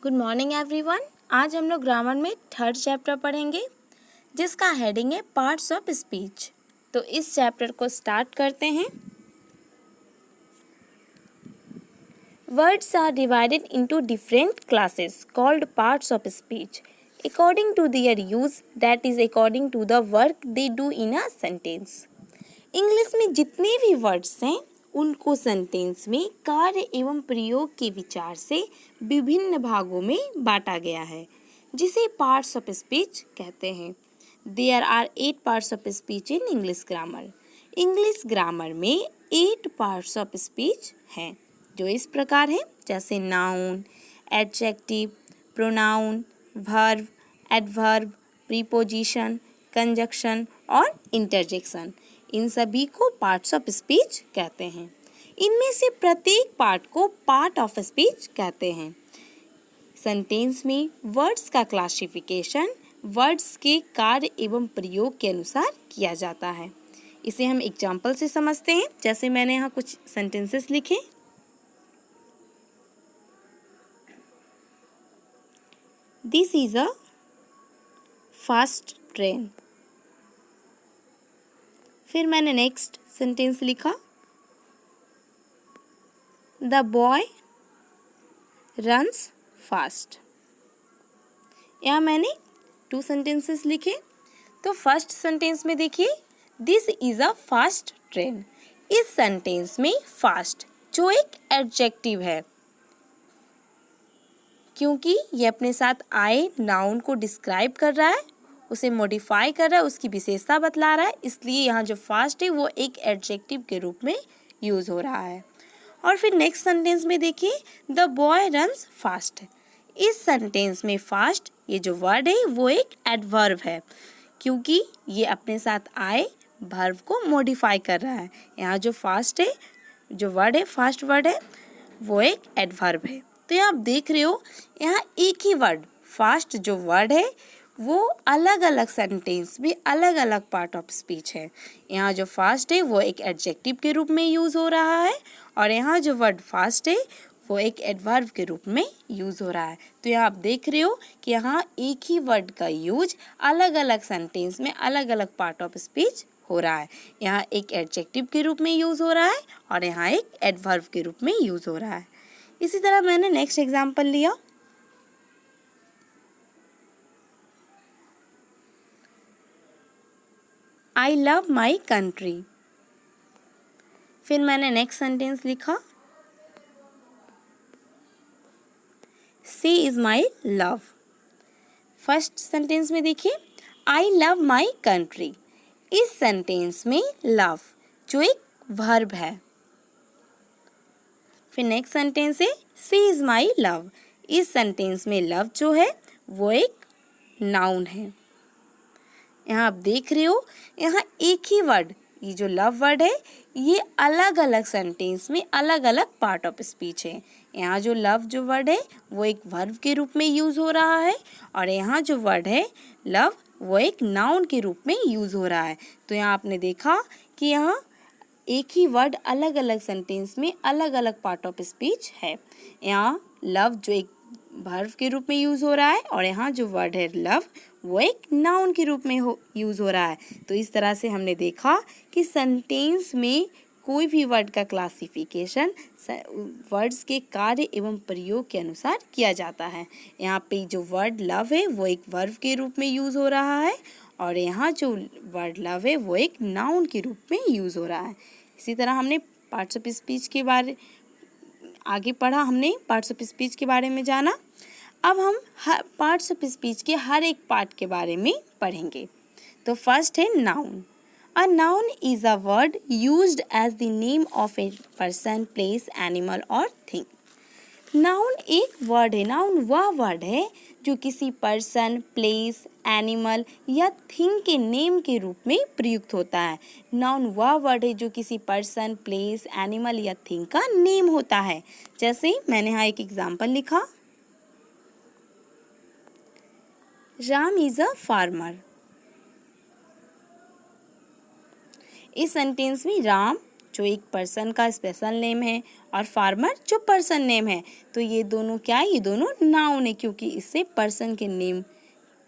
Good morning everyone. आज हम लोग ग्रामर में थर्ड चैप्टर पढ़ेंगे जिसका हेडिंग है पार्ट्स ऑफ स्पीच। तो इस चैप्टर को स्टार्ट करते हैं। Words are divided into different classes called parts of speech according to their use, that is according to the work they do in a sentence. English में जितने भी words हैं उनको सेंटेंस में कार्य एवं प्रयोग के विचार से विभिन्न भागों में बांटा गया है, जिसे पार्ट्स ऑफ स्पीच कहते हैं। There are 8 parts of speech in English grammar. English grammar में 8 पार्ट्स ऑफ स्पीच हैं, जो इस प्रकार हैं, जैसे noun, adjective, pronoun, verb, adverb, preposition, conjunction और इंटरजेक्शन। इन सभी को पार्ट्स ऑफ स्पीच कहते हैं। इनमें से प्रत्येक पार्ट को पार्ट ऑफ स्पीच कहते हैं। सेंटेंस में वर्ड्स का क्लासिफिकेशन वर्ड्स के कार्य एवं प्रयोग के अनुसार किया जाता है। इसे हम एग्जाम्पल से समझते हैं। जैसे मैंने यहाँ कुछ सेंटेंसेस लिखे। This is a fast train. फिर मैंने नेक्स्ट सेंटेंस लिखा, द बॉय रन्स फास्ट। यहाँ मैंने 2 सेंटेंसेस लिखे। तो फर्स्ट सेंटेंस में देखिए, this is a fast train. इस सेंटेंस में फास्ट जो एक एडजेक्टिव है, क्योंकि ये अपने साथ आए नाउन को डिस्क्राइब कर रहा है, उसे मॉडिफाई कर रहा है, उसकी विशेषता बतला रहा है, इसलिए यहाँ जो फास्ट है वो एक एडजेक्टिव के रूप में यूज हो रहा है। और फिर नेक्स्ट सेंटेंस में देखिए, द बॉय रन्स फास्ट। इस सेंटेंस में फास्ट ये जो वर्ड है वो एक एडवर्ब है, क्योंकि ये अपने साथ आए वर्ब को मॉडिफाई कर रहा है। यहाँ जो फास्ट है, जो वर्ड है, फास्ट वर्ड है, वो एक एडवर्ब है। तो यहाँ आप देख रहे हो, यहाँ एक ही वर्ड फास्ट जो वर्ड है वो अलग अलग सेंटेंस में अलग अलग पार्ट ऑफ स्पीच है। यहाँ जो फास्ट है वो एक एडजेक्टिव के रूप में यूज़ हो रहा है, और यहाँ जो वर्ड फास्ट है वो एक एडवर्ब के रूप में यूज़ हो रहा है। तो यहाँ आप देख रहे हो कि यहाँ एक ही वर्ड का यूज अलग अलग सेंटेंस में अलग अलग पार्ट ऑफ स्पीच हो रहा है। यहाँ एक एडजेक्टिव के रूप में यूज़ हो रहा है और यहाँ एक एडवर्ब के रूप में यूज़ हो रहा है। इसी तरह मैंने नेक्स्ट एग्जाम्पल लिया, आई लव माई कंट्री। फिर मैंने नेक्स्ट सेंटेंस लिखा, she is my love. First sentence में देखिए, आई लव माई कंट्री। इस सेंटेंस में लव जो एक वर्ब है। फिर नेक्स्ट सेंटेंस है, सी इज माई लव। इस सेंटेंस में लव जो है वो एक नाउन है। यहाँ आप देख रहे हो, यहाँ एक ही वर्ड, ये जो लव वर्ड है ये अलग अलग सेंटेंस में अलग अलग पार्ट ऑफ स्पीच है। यहाँ जो लव जो वर्ड है वो एक वर्ब के रूप में यूज़ हो रहा है, और यहाँ जो वर्ड है लव वो एक नाउन के रूप में यूज़ हो रहा है। तो यहाँ आपने देखा कि यहाँ एक ही वर्ड अलग अलग सेंटेंस में अलग अलग पार्ट ऑफ स्पीच है। यहाँ लव जो एक वर्ब के रूप में यूज़ हो रहा है, और यहाँ जो वर्ड है लव वो एक नाउन के रूप में यूज़ हो रहा है। तो इस तरह से हमने देखा कि सेंटेंस में कोई भी वर्ड का क्लासिफिकेशन वर्ड्स के कार्य एवं प्रयोग के अनुसार किया जाता है। यहाँ पे जो वर्ड लव है वो एक वर्ब के रूप में यूज़ हो रहा है, और यहाँ जो वर्ड लव है वो एक नाउन के रूप में यूज़ हो रहा है। इसी तरह हमने पार्ट्स ऑफ स्पीच के बारे आगे पढ़ा, हमने पार्ट्स ऑफ स्पीच के बारे में जाना। अब हम पार्ट्स ऑफ स्पीच के हर एक पार्ट के बारे में पढ़ेंगे। तो फर्स्ट है noun. A noun is a word used as the name of a person, place, animal और थिंग। नाउन एक वर्ड है। नाउन वह वर्ड है जो किसी पर्सन, प्लेस, एनिमल या थिंग के नेम के रूप में प्रयुक्त होता है। नाउन वह वर्ड है जो किसी पर्सन, प्लेस, एनिमल या थिंग का नेम होता है। जैसे मैंने यहाँ एक एग्जाम्पल लिखा, राम इज अ फार्मर। इस सेंटेंस में राम जो एक पर्सन का स्पेशल नेम है और फार्मर जो पर्सन नेम है। तो ये दोनों क्या है, ये दोनों नाउन है क्योंकि इससे पर्सन के नेम,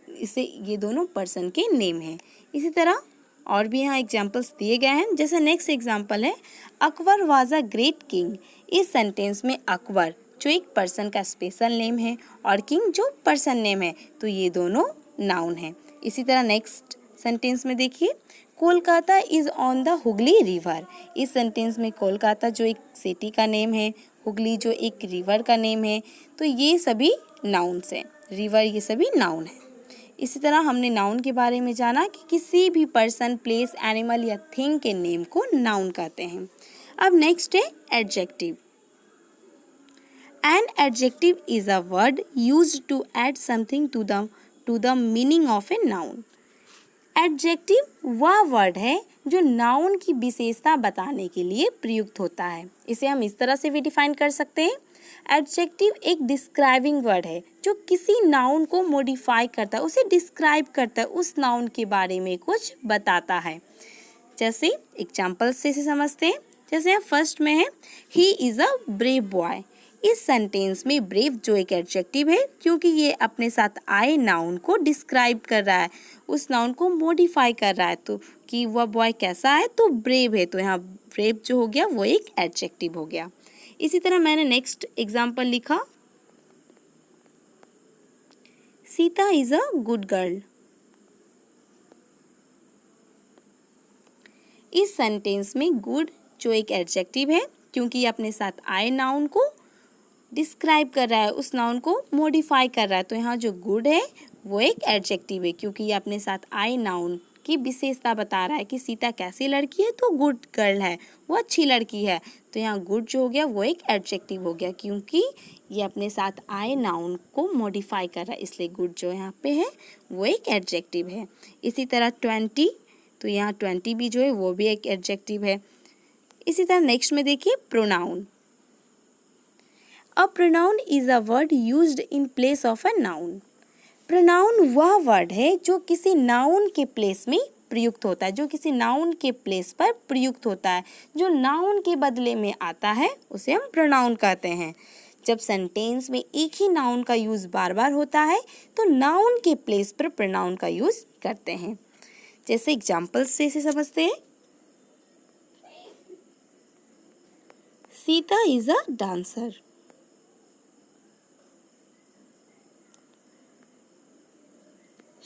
इससे ये दोनों पर्सन के नेम है। इसी तरह और भी यहाँ एग्जाम्पल्स दिए गए हैं। जैसे नेक्स्ट एग्जाम्पल है Akbar was a great king. इस सेंटेंस में अकबर जो एक पर्सन का स्पेशल नेम है और किंग जो पर्सन नेम है, तो ये दोनों नाउन है। इसी तरह नेक्स्ट सेंटेंस में देखिए Kolkata is on the Hooghly river. इस सेंटेंस में कोलकाता जो एक सिटी का नेम है, हुगली जो एक रिवर का नेम है, तो ये सभी नाउन्स हैं। रिवर ये सभी नाउन है। इसी तरह हमने नाउन के बारे में जाना कि किसी भी पर्सन, प्लेस, एनिमल या थिंग के नेम को नाउन कहते हैं। अब नेक्स्ट है adjective. An adjective is a word used to add something to the meaning of a noun. Adjective वह वर्ड है जो नाउन की विशेषता बताने के लिए प्रयुक्त होता है। इसे हम इस तरह से भी डिफाइन कर सकते हैं। एडजेक्टिव एक डिस्क्राइबिंग वर्ड है जो किसी नाउन को मॉडिफाई करता है, उसे डिस्क्राइब करता है, उस नाउन के बारे में कुछ बताता है। जैसे एग्जाम्पल से इसे समझते हैं। जैसे यहाँ फर्स्ट में है he is a brave boy. इस सेंटेंस में ब्रेव जो एक एडजेक्टिव है क्योंकि ये अपने साथ आए नाउन को डिस्क्राइब कर रहा है, उस नाउन को मॉडिफाई कर रहा है, तो कि वह बॉय कैसा है, तो ब्रेव है। तो यहाँ ब्रेव जो हो गया वो एक एडजेक्टिव हो गया। इसी तरह मैंने नेक्स्ट एग्जाम्पल लिखा Sita is a good girl. इस सेंटेंस में गुड जो एक एडजेक्टिव है क्योंकि ये अपने साथ आए नाउन को डिस्क्राइब कर रहा है, उस नाउन को मॉडिफाई कर रहा है, तो यहाँ जो गुड है वो एक एडजेक्टिव है क्योंकि ये अपने साथ आए नाउन की विशेषता बता रहा है कि सीता कैसी लड़की है, तो गुड गर्ल है, वो अच्छी लड़की है। तो यहाँ गुड जो हो गया वो एक एडजेक्टिव हो गया क्योंकि ये अपने साथ आए नाउन को मॉडिफाई कर रहा है, इसलिए गुड जो यहाँ पे है वो एक एडजेक्टिव है। इसी तरह 20, तो यहाँ 20 भी जो है वो भी एक एडजेक्टिव है। इसी तरह नेक्स्ट में देखिए pronoun. A pronoun is a word used in place of a noun. Pronoun वह वर्ड है जो किसी नाउन के प्लेस में प्रयुक्त होता है, जो किसी नाउन के प्लेस पर प्रयुक्त होता है, जो नाउन के बदले में आता है उसे हम प्रोनाउन कहते हैं। जब सेंटेंस में एक ही नाउन का यूज बार बार होता है तो नाउन के प्लेस पर प्रोनाउन का यूज करते हैं। जैसे एग्जाम्पल्स से इसे समझते हैं। Sita is a dancer.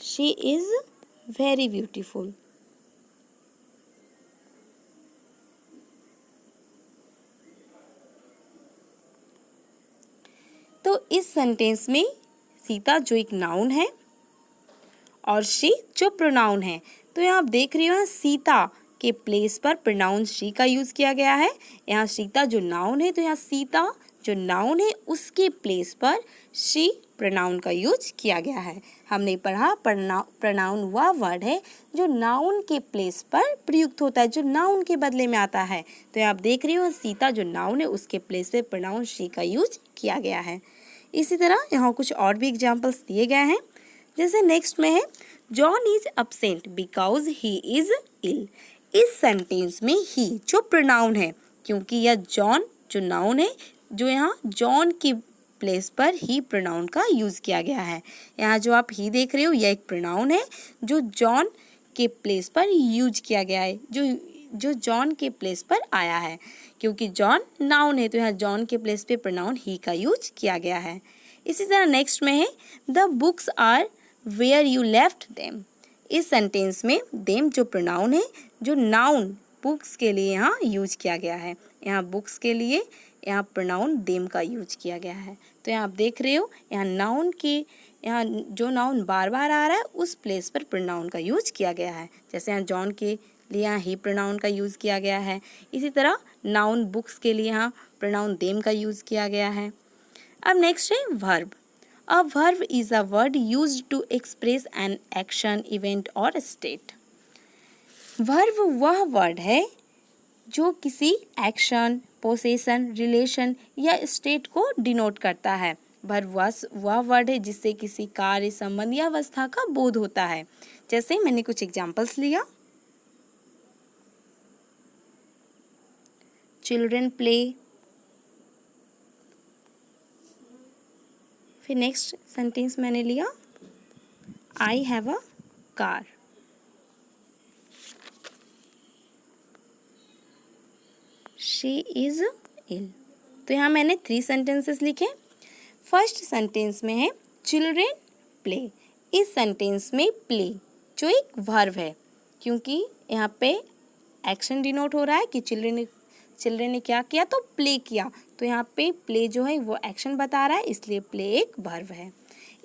She is very beautiful. तो इस सेंटेंस में सीता जो एक नाउन है और शी जो प्रोनाउन है, तो यहाँ आप देख रहे हो सीता के प्लेस पर प्रोनाउन शी का यूज किया गया है। यहाँ सीता जो नाउन है, तो यहाँ सीता जो नाउन है उसके प्लेस पर शी प्रोनाउन का यूज किया गया है। हमने पढ़ा प्रोनाउन वह वर्ड है जो नाउन के प्लेस पर प्रयुक्त होता है, जो नाउन के बदले में आता है। तो आप देख रहे हो सीता जो नाउन है उसके प्लेस पे प्रोनाउन शी का यूज किया गया है। इसी तरह यहाँ कुछ और भी एग्जाम्पल्स दिए गए हैं। जैसे नेक्स्ट में है John is absent because he is ill. इस सेंटेंस में ही जो प्रोनाउन है क्योंकि यह जॉन जो नाउन है, जो यहाँ जॉन की प्लेस पर ही प्रोनाउन का यूज किया गया है। यहाँ जो आप ही देख रहे हो यह एक प्रोनाउन है जो जॉन के प्लेस पर यूज किया गया है, जो जॉन के प्लेस पर आया है। क्योंकि जॉन नाउन है तो यहाँ जॉन के प्लेस पे प्रोनाउन ही का यूज किया गया है। इसी तरह नेक्स्ट में है the books are where you left them. इस सेंटेंस में देम जो प्रोनाउन है, जो नाउन बुक्स के लिए यहाँ यूज किया गया है। यहाँ बुक्स के लिए यहाँ प्रोनाउन देम का यूज किया गया है। तो यहाँ आप देख रहे हो यहाँ नाउन के, यहाँ जो नाउन बार बार आ रहा है उस प्लेस पर प्रोनाउन का यूज किया गया है। जैसे यहाँ जॉन के लिए यहाँ ही प्रोनाउन का यूज किया गया है। इसी तरह नाउन बुक्स के लिए यहाँ प्रोनाउन देम का यूज किया गया है। अब नेक्स्ट है verb. A verb is a word used to express an action, event और स्टेट। वर्ब वह वर्ड है जो किसी एक्शन, पोसेशन, रिलेशन या स्टेट को डिनोट करता है। वर्ब वह वर्ड है जिससे किसी कार्य, संबंध या अवस्था का बोध होता है। जैसे मैंने कुछ एग्जांपल्स लिया। Children play. फिर नेक्स्ट सेंटेंस मैंने लिया I have a car. She is ill. तो यहाँ मैंने 3 सेंटेंसेस लिखे। फर्स्ट सेंटेंस में है चिल्ड्रेन प्ले। इस सेंटेंस में प्ले जो एक वर्ब है, क्योंकि यहाँ पे एक्शन डिनोट हो रहा है कि चिल्ड्रेन ने क्या किया, तो प्ले किया। तो यहाँ पे प्ले जो है वो एक्शन बता रहा है, इसलिए प्ले एक वर्ब है।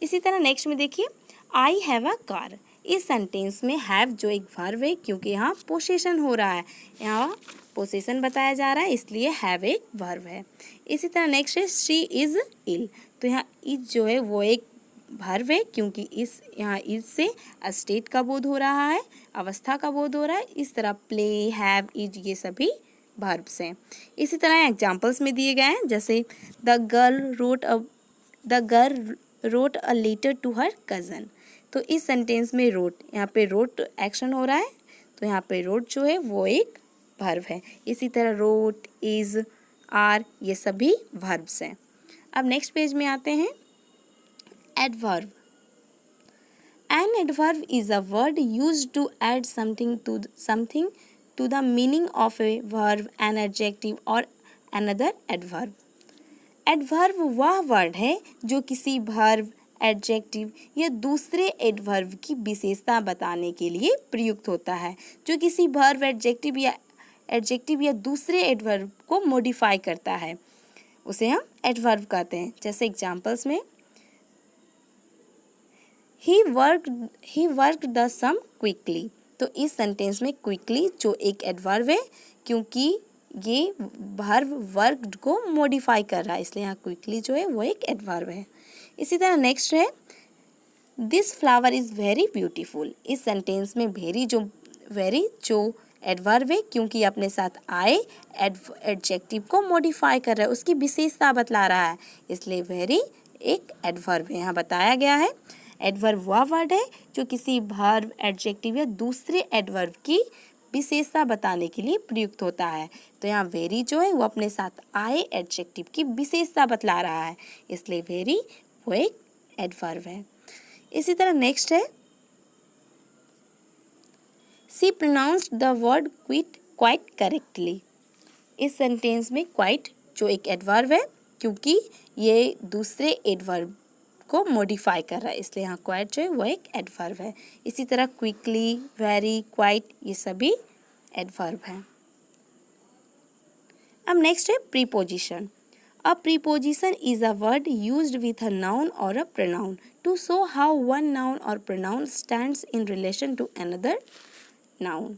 इसी तरह नेक्स्ट में देखिए आई हैव अ कार। इस सेंटेंस में हैव जो एक वर्ब है, क्योंकि यहाँ पोसेशन हो रहा है, यहाँ पोसेशन बताया जा रहा है, इसलिए हैव एक वर्ब है। इसी तरह नेक्स्ट है शी इज़ इल। तो यहाँ इज जो है वो एक वर्ब है, क्योंकि इस यहाँ इज से स्टेट का बोध हो रहा है, अवस्था का बोध हो रहा है। इस तरह प्ले, हैव, इज ये सभी वर्ब्स हैं। इसी तरह एग्जांपल्स में दिए गए हैं, जैसे the girl wrote a letter to her cousin. तो इस सेंटेंस में रोट, यहाँ पे रोट एक्शन हो रहा है, तो यहाँ पे रोट जो है वो एक वर्ब है। इसी तरह रोट, इज, आर ये सभी वर्ब्स हैं। अब नेक्स्ट पेज में आते हैं adverb. An adverb is a word used to add something to the meaning of a verb, an adjective or another adverb. Adverb वह वर्ड है जो किसी वर्ब, एडजेक्टिव या दूसरे एडवर्ब की विशेषता बताने के लिए प्रयुक्त होता है। जो किसी वर्ब, एडजेक्टिव या दूसरे एडवर्ब को मॉडिफाई करता है, उसे हम एडवर्ब कहते हैं। जैसे एग्जांपल्स में He worked the sum quickly। तो इस सेंटेंस में क्विकली जो एक एडवर्ब है, क्योंकि ये वर्ब वर्कड को मॉडिफाई कर रहा है, इसलिए यहाँ क्विकली जो है वो एक एडवर्ब है। इसी तरह नेक्स्ट है this flower is very beautiful. इस सेंटेंस में वेरी जो एडवर्ब है, क्योंकि अपने साथ आए एडजेक्टिव को मॉडिफाई कर रहा है, उसकी विशेषता बतला रहा है, इसलिए वेरी एक एडवर्ब है। यहाँ बताया गया है एडवर्ब वह वर्ड है जो किसी वर्ब, एडजेक्टिव या दूसरे एडवर्ब की विशेषता बताने के लिए प्रयुक्त होता है। तो यहाँ वेरी जो है वो अपने साथ आए एडजेक्टिव की विशेषता बतला रहा है, इसलिए वेरी वो एक एडवर्ब है। इसी तरह नेक्स्ट है she pronounced the word quite correctly. इस सेंटेंस में क्वाइट जो एक एडवर्ब है, क्योंकि ये दूसरे एडवर्ब को मॉडिफाई कर रहा है, इसलिए यहाँ क्वाइट जो है वो एक एडवर्ब है। इसी तरह क्विकली, वेरी, क्वाइट ये सभी एडवर्ब हैं। अब नेक्स्ट है preposition. A preposition is a word used with a noun or a pronoun to show how one noun or pronoun stands in relation to another noun.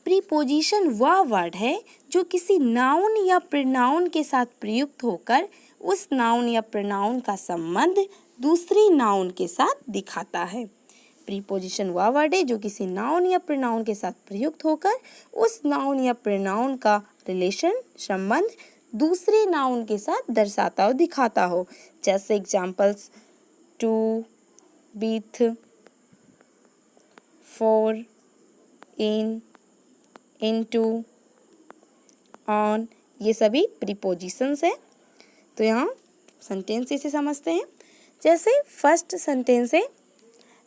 Preposition वह word है जो किसी noun या pronoun के साथ प्रयुक्त होकर उस नाउन या प्रोनाउन का संबंध दूसरी नाउन के साथ दिखाता है। प्रीपोजिशन वह वर्ड है जो किसी नाउन या प्रोनाउन के साथ प्रयुक्त होकर उस नाउन या प्रोनाउन का रिलेशन, संबंध दूसरे नाउन के साथ दर्शाता हो, दिखाता हो। जैसे examples to, with, for, in, into, on ये सभी प्रीपोजिशंस हैं। तो यहाँ सेंटेंस इसे समझते हैं। जैसे फर्स्ट सेंटेंस है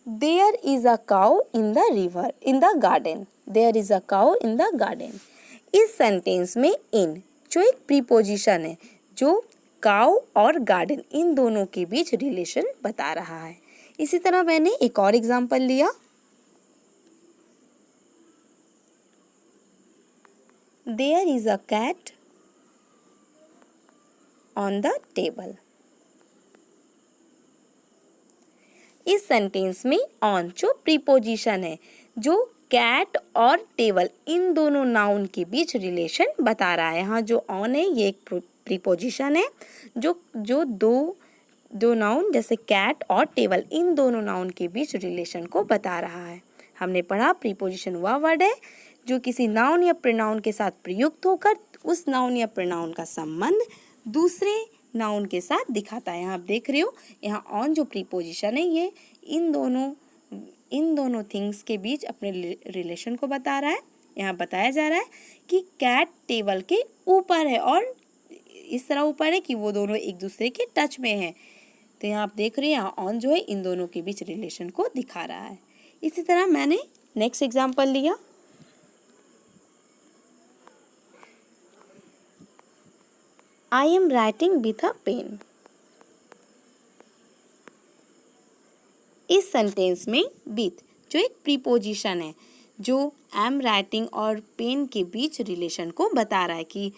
there is a cow in the garden. There is a cow in the garden. इस सेंटेंस में इन जो एक प्रीपोजिशन है, जो काउ और गार्डन इन दोनों के बीच रिलेशन बता रहा है। इसी तरह मैंने एक और एग्जांपल लिया, there is a cat on the table. इस सेंटेंस में ऑन जो प्रीपोजिशन है, जो कैट और टेबल इन दोनों नाउन के बीच रिलेशन बता रहा है। यहाँ जो ऑन है ये एक प्रीपोजिशन है जो दो नाउन जैसे कैट और टेबल इन दोनों नाउन के बीच रिलेशन को बता रहा है। हमने पढ़ा प्रीपोजिशन वह वर्ड है जो किसी नाउन या प्रोनाउन के साथ प्रयुक्त होकर उस नाउन या प्रोनाउन का संबंध दूसरे नाउन के साथ दिखाता है। यहाँ आप देख रहे हो, यहाँ ऑन जो प्रीपोजिशन है ये इन दोनों थिंग्स के बीच अपने रिलेशन को बता रहा है। यहाँ बताया जा रहा है कि कैट टेबल के ऊपर है और इस तरह ऊपर है कि वो दोनों एक दूसरे के टच में हैं। तो यहाँ आप देख रहे हैं यहाँ ऑन जो है इन दोनों के बीच रिलेशन को दिखा रहा है। इसी तरह मैंने नेक्स्ट एग्जाम्पल लिया। I am writing with a pen. इस सेंटेंस में विथ जो एक प्रीपोजिशन है जो एम राइटिंग और पेन के बीच रिलेशन को बता रहा है कि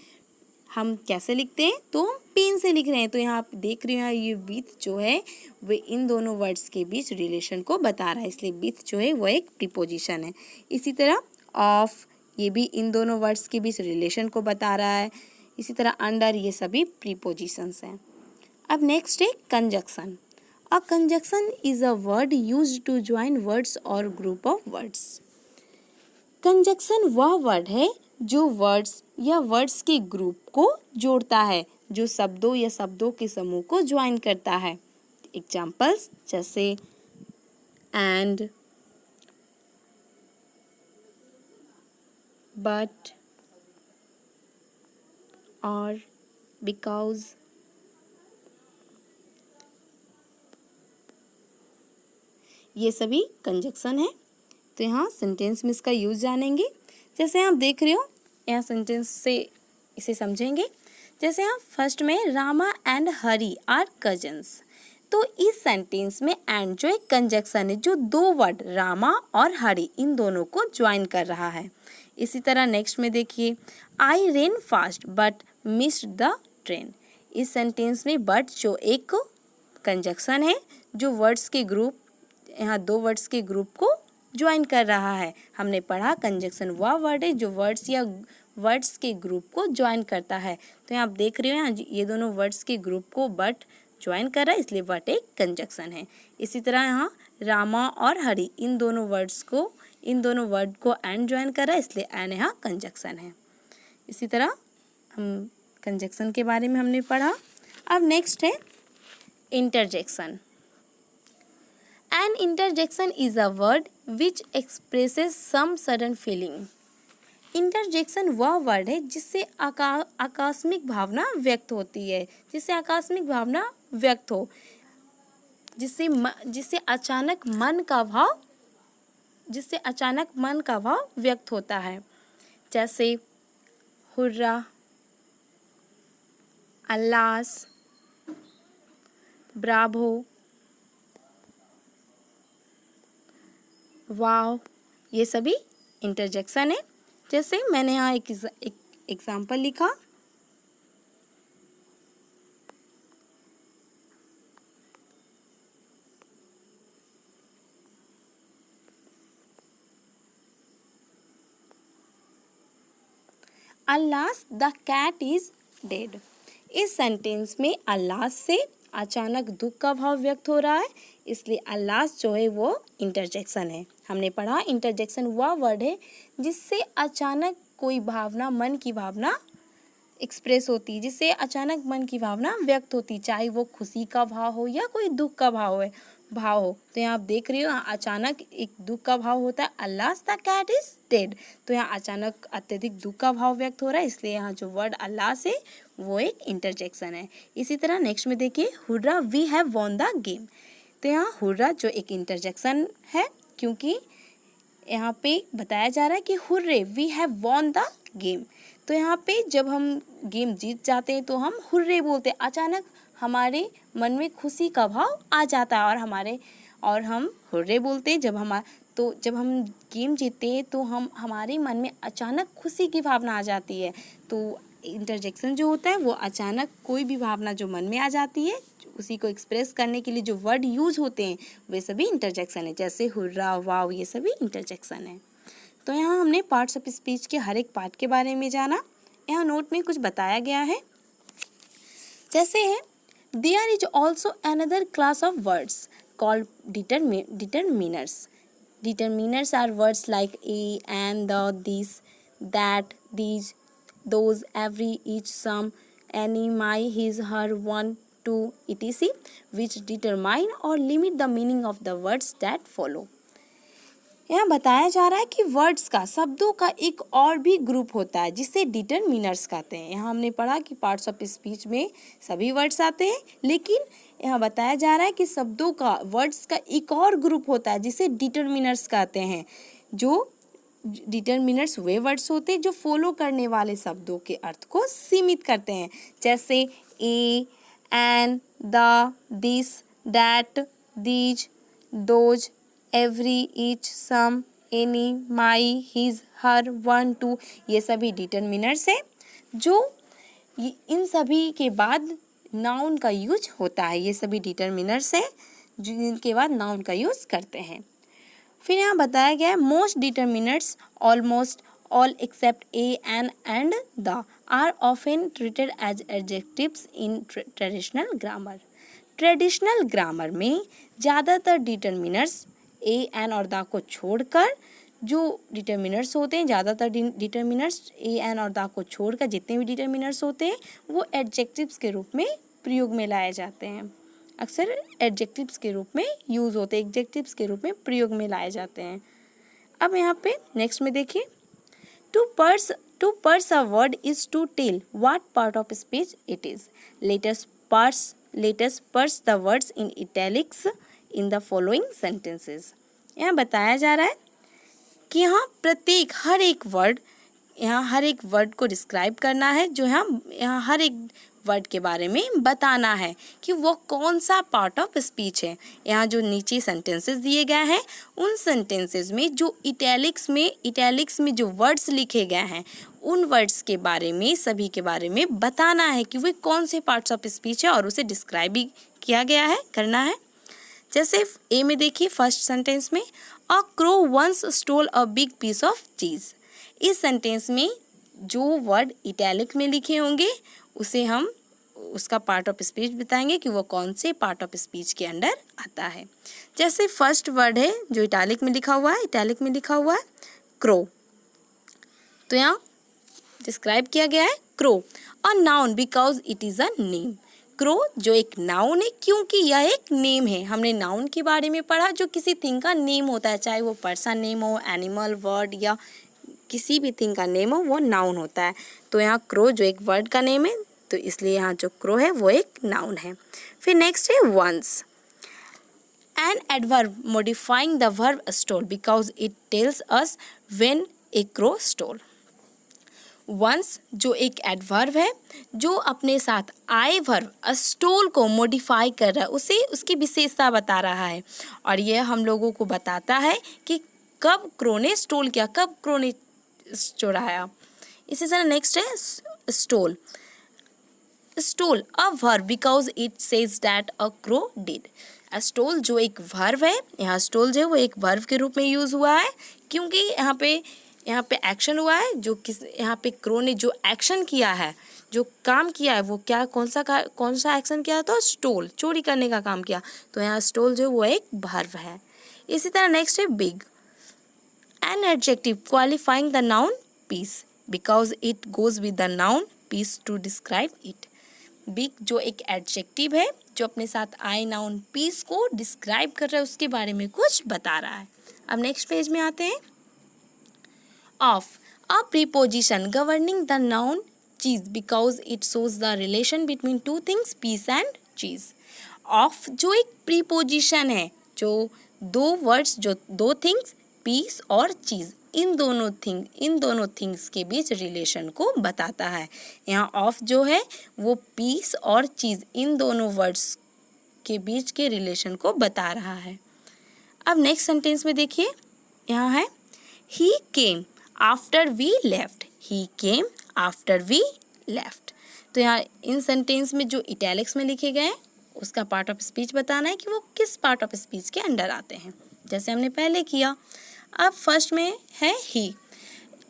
हम कैसे लिखते हैं, तो हम पेन से लिख रहे हैं। तो यहाँ आप देख रहे हैं ये विथ जो है वो इन दोनों वर्ड्स के बीच रिलेशन को बता रहा है, इसलिए विथ जो है वो एक प्रीपोजिशन है। इसी तरह ऑफ ये भी इन दोनों वर्ड्स के बीच रिलेशन को बता रहा है। इसी तरह अंडर ये सभी प्रीपोजिशंस हैं। अब नेक्स्ट है conjunction. A conjunction is a word used to join words और ग्रुप ऑफ वर्ड्स। कंजक्शन वह वर्ड है जो वर्ड्स या वर्ड्स के ग्रुप को जोड़ता है, जो शब्दों या शब्दों के समूह को ज्वाइन करता है। एग्जाम्पल्स जैसे एंड, बट, और, बिकॉज। ये सभी कंजक्शन है। तो यहाँ सेंटेंस में इसका यूज जानेंगे। जैसे आप देख रहे हो यहाँ सेंटेंस से इसे समझेंगे। जैसे यहाँ फर्स्ट में Rama and Hari are cousins. तो इस सेंटेंस में एंड जो एक कंजक्शन है जो दो वर्ड रामा और हरी इन दोनों को ज्वाइन कर रहा है। इसी तरह नेक्स्ट में देखिए I ran fast but missed the train. इस सेंटेंस में बट जो एक कंजक्शन है जो वर्ड्स के ग्रुप, यहाँ दो वर्ड्स के ग्रुप को ज्वाइन कर रहा है। हमने पढ़ा कंजक्शन वह वर्ड है जो वर्ड्स या वर्ड्स के ग्रुप को ज्वाइन करता है। तो यहाँ आप देख रहे हो यहाँ ये दोनों वर्ड्स के ग्रुप को बट ज्वाइन कर रहा है, इसलिए बट एक कंजक्शन है। इसी तरह यहाँ रामा और हरी इन दोनों वर्ड को एंड ज्वाइन कर रहा है, इसलिए एंड यहाँ कंजक्शन है। इसी तरह हम कंजक्शन के बारे में हमने पढ़ा। अब नेक्स्ट है interjection. An interjection is a word which expresses some sudden feeling. Interjection वह वर्ड है जिससे आकस्मिक भावना व्यक्त होती है, जिससे आकस्मिक भावना व्यक्त हो, जिससे अचानक मन का भाव व्यक्त होता है। जैसे हुर्रा, अल्लास, ब्रावो, वाव, ये सभी इंटरजेक्शन है। जैसे मैंने यहाँ एक एग्जाम्पल लिखा। अल्लास द कैट इज डेड। इस सेंटेंस में अल्लास से अचानक दुख का भाव व्यक्त हो रहा है, इसलिए अल्लास जो है वो इंटरजेक्शन है। हमने पढ़ा इंटरजेक्शन वह वर्ड है जिससे अचानक कोई भावना, मन की भावना एक्सप्रेस होती है, जिससे अचानक मन की भावना व्यक्त होती, चाहे वो खुशी का भाव हो या कोई दुख का भाव हो। तो यहाँ आप देख रहे हो यहाँ अचानक एक दुख का भाव होता है, अल्लास द कैट इज डेड। तो यहाँ अचानक अत्यधिक दुख का भाव व्यक्त हो रहा है, इसलिए यहाँ जो वर्ड अल्लास है वो एक इंटरजेक्शन है। इसी तरह नेक्स्ट में देखिए hurrah we have won the game. तो यहाँ हुर्रा जो एक इंटरजेक्शन है, क्योंकि यहाँ पे बताया जा रहा है कि hurray we have won the game. तो यहाँ पे जब हम गेम जीत जाते हैं तो हम हुर्रे बोलते हैं, अचानक हमारे मन में खुशी का भाव आ जाता है और हम हुर्रे बोलते हैं जब हम गेम जीतते हैं तो हमारे मन में अचानक खुशी की भावना आ जाती है। तो इंटरजेक्शन जो होता है वो अचानक कोई भी भावना जो मन में आ जाती है उसी को एक्सप्रेस करने के लिए जो वर्ड यूज होते हैं वे सभी इंटरजेक्शन है, जैसे हुर्रा, वाव, ये सभी इंटरजेक्शन है। तो यहाँ हमने पार्ट्स ऑफ स्पीच के हर एक पार्ट के बारे में जाना। यहाँ नोट में कुछ बताया गया है, जैसे है there is also another class of words called determiners. Determiners are words like a, and, the, this, that, these, those, every, each, some, any, my, his, her, one, two, etc., which determine or limit the meaning of the words that follow. यहाँ बताया जा रहा है कि words का, शब्दों का एक और भी ग्रुप होता है जिसे डिटरमिनर्स कहते हैं। यहाँ हमने पढ़ा कि पार्ट्स ऑफ स्पीच में सभी वर्ड्स आते हैं, लेकिन यहाँ बताया जा रहा है कि शब्दों का, वर्ड्स का एक और ग्रुप होता है जिसे डिटरमिनर्स कहते हैं। जो डिटरमिनर्स वे वर्ड्स होते हैं जो फॉलो करने वाले शब्दों के अर्थ को सीमित करते हैं, जैसे a, an, the, this, that, these, those, every, each, some, any, my, his, her, one, two, ये सभी डिटरमिनर्स हैं जो इन सभी के बाद नाउन का यूज होता है। ये सभी डिटरमिनर्स हैं जिनके बाद नाउन का यूज करते हैं। फिर यहाँ बताया गया है most determiners almost all except a, an and the are often treated as adjectives in traditional grammar. Traditional grammar में ज़्यादातर डिटरमिनर्स ए, एन और द को छोड़कर, जो डिटरमिनर्स होते हैं, ज़्यादातर डिटरमिनर्स ए, एन और द को छोड़कर जितने भी डिटरमिनर्स होते हैं वो एडजेक्टिव्स के रूप में प्रयोग में लाए जाते हैं। अक्सर एडजेक्टिव्स के रूप में यूज़ होते हैं, एडजेक्टिव्स के रूप में प्रयोग में लाए जाते हैं। अब यहाँ पे नेक्स्ट में देखिए, to parse a word is to tell what part of speech it is. Let's parse the words in italics in the following sentences. यहाँ बताया जा रहा है कि यहाँ हर एक वर्ड को डिस्क्राइब करना है, जो यहाँ हर एक वर्ड के बारे में बताना है कि वो कौन सा पार्ट ऑफ स्पीच है। यहाँ जो नीचे सेंटेंसेस दिए गए हैं उन सेंटेंसेस में जो इटैलिक्स में जो वर्ड्स लिखे गए हैं उन वर्ड्स के बारे में, सभी के बारे में बताना है कि वे कौन से पार्ट्स ऑफ स्पीच है और उसे डिस्क्राइब भी किया गया है, करना है। जैसे ए में देखिए फर्स्ट सेंटेंस में, a crow once stole a big piece of cheese. इस सेंटेंस में जो वर्ड इटैलिक में लिखे होंगे उसे हम उसका पार्ट ऑफ स्पीच बताएंगे कि वो कौन से पार्ट ऑफ स्पीच के अंडर आता है। जैसे फर्स्ट वर्ड है जो इटैलिक में लिखा हुआ है क्रो, तो यहाँ डिस्क्राइब किया गया है crow, a noun because it is a name. Crow जो एक नाउन है क्योंकि यह एक नेम है। हमने नाउन के बारे में पढ़ा जो किसी थिंग का नेम होता है, चाहे वो पर्सन नेम हो, एनिमल, वर्ड या किसी भी थिंग का नेम हो, वो नाउन होता है। तो यहाँ क्रो जो एक वर्ड का नेम है, तो इसलिए यहाँ जो क्रो है वो एक नाउन है। फिर नेक्स्ट है once, an adverb modifying the verb stole because it tells us when a crow stole. Once जो एक एडवर्ब है जो अपने साथ आए वर्ब स्टोल को मॉडिफाई कर रहा है, उसे उसकी विशेषता बता रहा है और यह हम लोगों को बताता है कि कब क्रो ने स्टोल किया, कब क्रो ने चुराया। इसी तरह नेक्स्ट है stole, stole a verb because it says that a crow did. Stole जो एक वर्ब है, यहाँ स्टोल जो है वो एक वर्ब के रूप में यूज हुआ है क्योंकि यहाँ पे एक्शन हुआ है, जो यहाँ पे क्रो ने जो एक्शन किया है, जो काम किया है वो क्या, कौन सा एक्शन किया था, स्टोल, चोरी करने का काम किया। तो यहाँ स्टोल जो है वो एक वर्ब है। इसी तरह नेक्स्ट है big, an adjective qualifying the noun piece because it goes with the noun piece to describe it. Big जो एक एडजेक्टिव है जो अपने साथ आए नाउन पीस को डिस्क्राइब कर रहा है, उसके बारे में कुछ बता रहा है। अब नेक्स्ट पेज में आते हैं। Of, a preposition governing the noun cheese because it shows the relation between two things piece and cheese. Of जो एक प्रीपोजिशन है, जो दो वर्ड्स, जो दो थिंग्स पीस और चीज, इन दोनों थिंग्स के बीच रिलेशन को बताता है। यहाँ ऑफ जो है वो पीस और चीज इन दोनों वर्ड्स के बीच के रिलेशन को बता रहा है। अब नेक्स्ट सेंटेंस में देखिए, यहाँ है he came after we left, he came after we left. तो यहाँ इन सेंटेंस में जो इटैलिक्स में लिखे गए हैं उसका पार्ट ऑफ स्पीच बताना है कि वो किस पार्ट ऑफ स्पीच के अंडर आते हैं, जैसे हमने पहले किया। अब फर्स्ट में है he,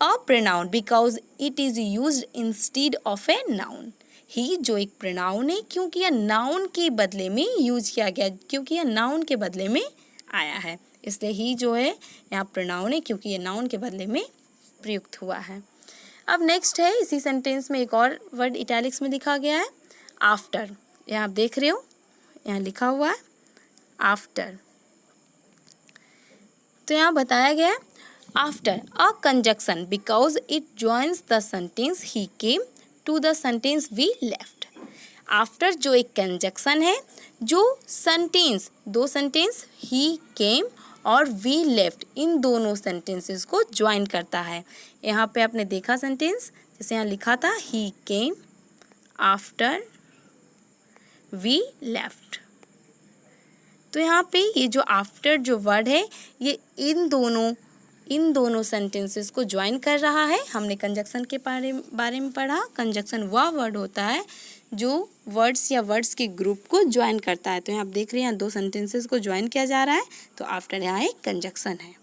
a pronoun because it is used instead of a noun. He जो एक प्रोनाउन है क्योंकि यह नाउन के बदले में यूज किया गया, क्योंकि यह नाउन के बदले में आया है, इसलिए ही जो है यहाँ प्रोनाउन है क्योंकि यह नाउन के बदले में प्रयुक्त हुआ है। अब नेक्स्ट है, इसी सेंटेंस में एक और वर्ड इटैलिक्स में लिखा गया है आफ्टर। यहाँ आप देख रहे हो, यहाँ लिखा हुआ है आफ्टर। तो यहाँ बताया गया है after a conjunction because it joins the sentence he came to the sentence we left. After जो एक कंजक्शन है जो सेंटेंस, दो सेंटेंस ही केम और वी लेफ्ट, इन दोनों सेंटेंसेस को ज्वाइन करता है। यहाँ पे आपने देखा सेंटेंस, जैसे यहाँ लिखा था ही केम आफ्टर वी लेफ्ट। तो यहाँ पे ये जो आफ्टर जो वर्ड है ये इन दोनों सेंटेंसेस को ज्वाइन कर रहा है। हमने कंजक्शन के बारे में पढ़ा। कंजक्शन वह वर्ड होता है जो वर्ड्स या वर्ड्स के ग्रुप को ज्वाइन करता है। तो यहाँ आप देख रहे हैं, यहाँ दो सेंटेंसेस को ज्वाइन किया जा रहा है, तो आफ्टर यहाँ एक कंजक्शन है।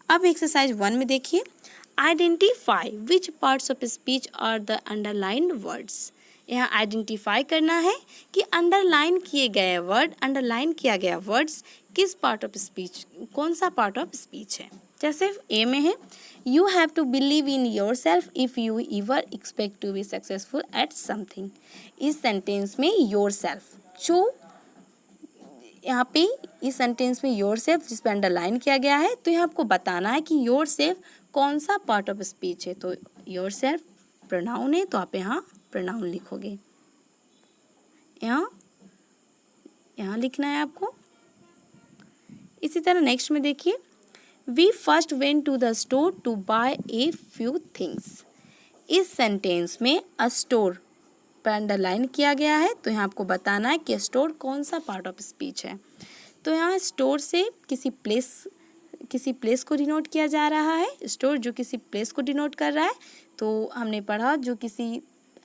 अब एक्सरसाइज 1 में देखिए, identify which parts of speech are the underlined words. यहाँ आइडेंटिफाई करना है कि अंडरलाइन किए गए वर्ड, अंडरलाइन किया गया वर्ड्स किस पार्ट ऑफ स्पीच, कौन सा पार्ट ऑफ स्पीच है। जैसे ए में है, you have to believe in your self if you ever expect to be successful at something. इस सेंटेंस में योर सेल्फ, जो यहाँ पे इस सेंटेंस में योर सेल्फ जिस पे अंडरलाइन किया गया है, तो यहाँ आपको बताना है कि योर सेल्फ कौन सा पार्ट ऑफ स्पीच है। तो योर सेल्फ प्रोनाउन है, तो आप यहाँ प्रोनाउन लिखोगे। यहाँ लिखना है आपको। इसी तरह नेक्स्ट में देखिए, we first went to the store to buy a few things. इस सेंटेंस में अ स्टोर पर अंडरलाइन किया गया है, तो यहाँ आपको बताना है कि स्टोर कौन सा पार्ट ऑफ स्पीच है। तो यहाँ स्टोर से किसी प्लेस को डिनोट किया जा रहा है। स्टोर जो किसी प्लेस को डिनोट कर रहा है, तो हमने पढ़ा जो किसी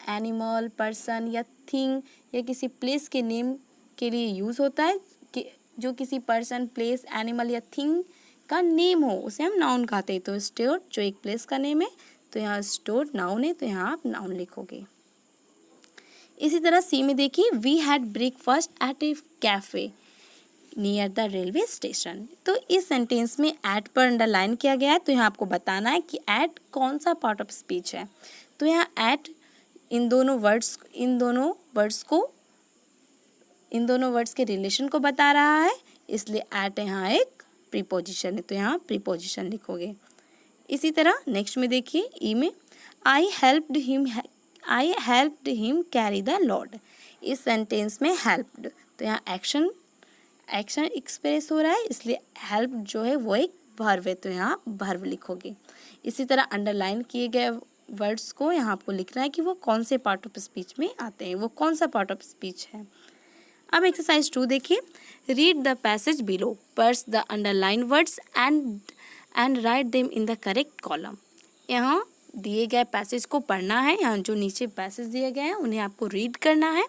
एनिमल, पर्सन या थिंग या किसी प्लेस के नेम के लिए यूज़ होता है, कि जो किसी पर्सन, प्लेस, एनिमल या थिंग का नेम हो उसे हम नाउन कहते हैं। तो स्टोर जो एक प्लेस का नेम है, तो यहाँ स्टोर नाउन है, तो यहाँ आप नाउन लिखोगे। इसी तरह सी में देखिए, we had breakfast at a cafe near the railway station. तो इस सेंटेंस में एट पर अंडरलाइन किया गया है, तो यहाँ आपको बताना है कि एट कौन सा पार्ट ऑफ स्पीच है। तो यहाँ एट इन दोनों वर्ड्स के रिलेशन को बता रहा है, इसलिए एट यहाँ एक प्रीपोजिशन है, तो यहाँ प्रीपोजिशन लिखोगे। इसी तरह नेक्स्ट में देखिए, ई में, आई helped him carry the load. इस सेंटेंस में हेल्प्ड, तो यहाँ एक्शन एक्सप्रेस हो रहा है, इसलिए हेल्प जो है वो एक वर्ब है, तो यहाँ वर्ब लिखोगे। इसी तरह अंडरलाइन किए गए वर्ड्स को यहाँ आपको लिखना है कि वो कौन से पार्ट ऑफ स्पीच में आते हैं, वो कौन सा पार्ट ऑफ स्पीच है। अब एक्सरसाइज 2 देखिए, read the passage below, purse the underline words and write them in the correct column. यहाँ दिए गए पैसेज को पढ़ना है, यहाँ जो नीचे पैसेज दिए गए हैं उन्हें आपको रीड करना है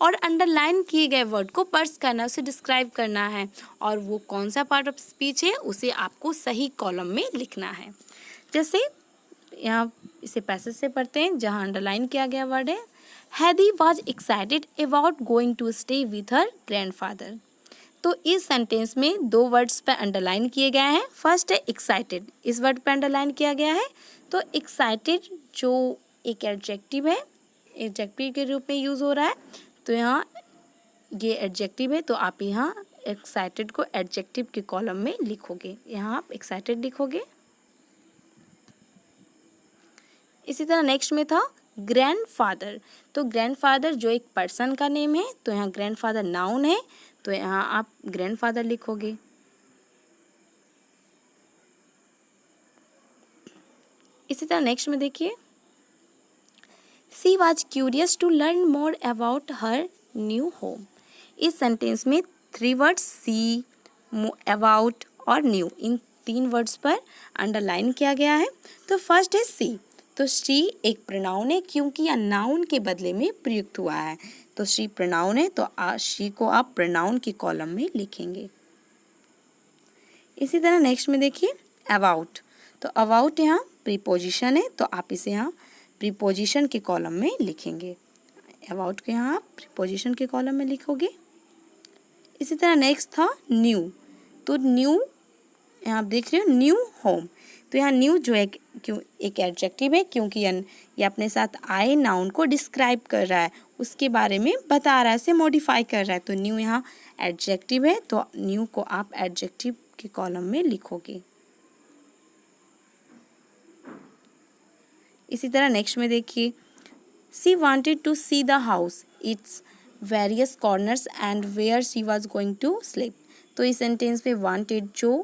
और अंडरलाइन किए गए वर्ड को पर्स करना, उसे डिस्क्राइब करना है, और वो कौन सा पार्ट ऑफ स्पीच है उसे आपको सही कॉलम में लिखना है। जैसे यहाँ इसे पैसेज से पढ़ते हैं, जहाँ अंडरलाइन किया गया वर्ड है, Heidi was excited about going to stay with her grandfather. तो इस सेंटेंस में दो वर्ड्स पे अंडरलाइन किए गए हैं। फर्स्ट है एक्साइटेड, इस वर्ड पे अंडरलाइन किया गया है। तो एक्साइटेड जो एक एडजेक्टिव है, एडजेक्टिव के रूप में यूज़ हो रहा है, तो यहाँ ये एडजेक्टिव है, तो आप यहाँ एक्साइटेड को एडजेक्टिव के कॉलम में लिखोगे, यहाँ आप एक्साइटेड लिखोगे। इसी तरह नेक्स्ट में था ग्रैंडफादर। तो ग्रैंडफादर जो एक पर्सन का नेम है, तो यहाँ ग्रैंडफादर नाउन है, तो यहाँ आप ग्रैंडफादर लिखोगे। इसी तरह नेक्स्ट में देखिए, she was curious to learn more about her new home. इस सेंटेंस में 3 वर्ड्स सी, अबाउट और न्यू, इन 3 वर्ड्स पर अंडरलाइन किया गया है। तो फर्स्ट है सी, तो सी एक प्रोनाउन है क्योंकि यह नाउन के बदले में प्रयुक्त हुआ है, तो सी प्रोनाउन है, तो सी को आप प्रोनाउन की कॉलम में लिखेंगे। इसी तरह नेक्स्ट में देखिए अबाउट, तो अबाउट यहाँ प्रीपोजिशन है, तो आप इसे यहाँ प्रीपोजिशन के कॉलम में लिखेंगे। अबाउट को यहाँ आप प्रीपोजिशन के कॉलम में लिखोगे। इसी तरह नेक्स्ट था न्यू, तो न्यू यहाँ आप देख रहे हो न्यू होम, तो यहाँ न्यू जो है एक एडजेक्टिव है क्योंकि ये अपने साथ आए नाउन को डिस्क्राइब कर रहा है, उसके बारे में बता रहा है, उसे मॉडिफाई कर रहा है, तो न्यू यहाँ एडजेक्टिव है, तो न्यू को आप एडजेक्टिव के कॉलम में लिखोगे। इसी तरह नेक्स्ट में देखिए, she wanted to see the house, it's various corners and where she was going to sleep. तो इस सेंटेंस में वांटेड जो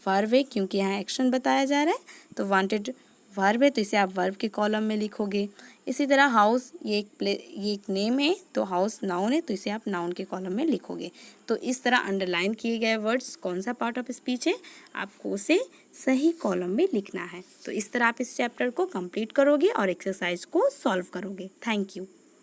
वर्ब है, क्योंकि यहाँ एक्शन बताया जा रहा है तो वांटेड वर्ब है, तो इसे आप वर्ब के कॉलम में लिखोगे। इसी तरह हाउस ये एक नेम है, तो हाउस नाउन है, तो इसे आप नाउन के कॉलम में लिखोगे। तो इस तरह अंडरलाइन किए गए वर्ड्स कौन सा पार्ट ऑफ स्पीच है, आपको उसे सही कॉलम में लिखना है। तो इस तरह आप इस चैप्टर को कंप्लीट करोगे और एक्सरसाइज को सॉल्व करोगे। Thank you.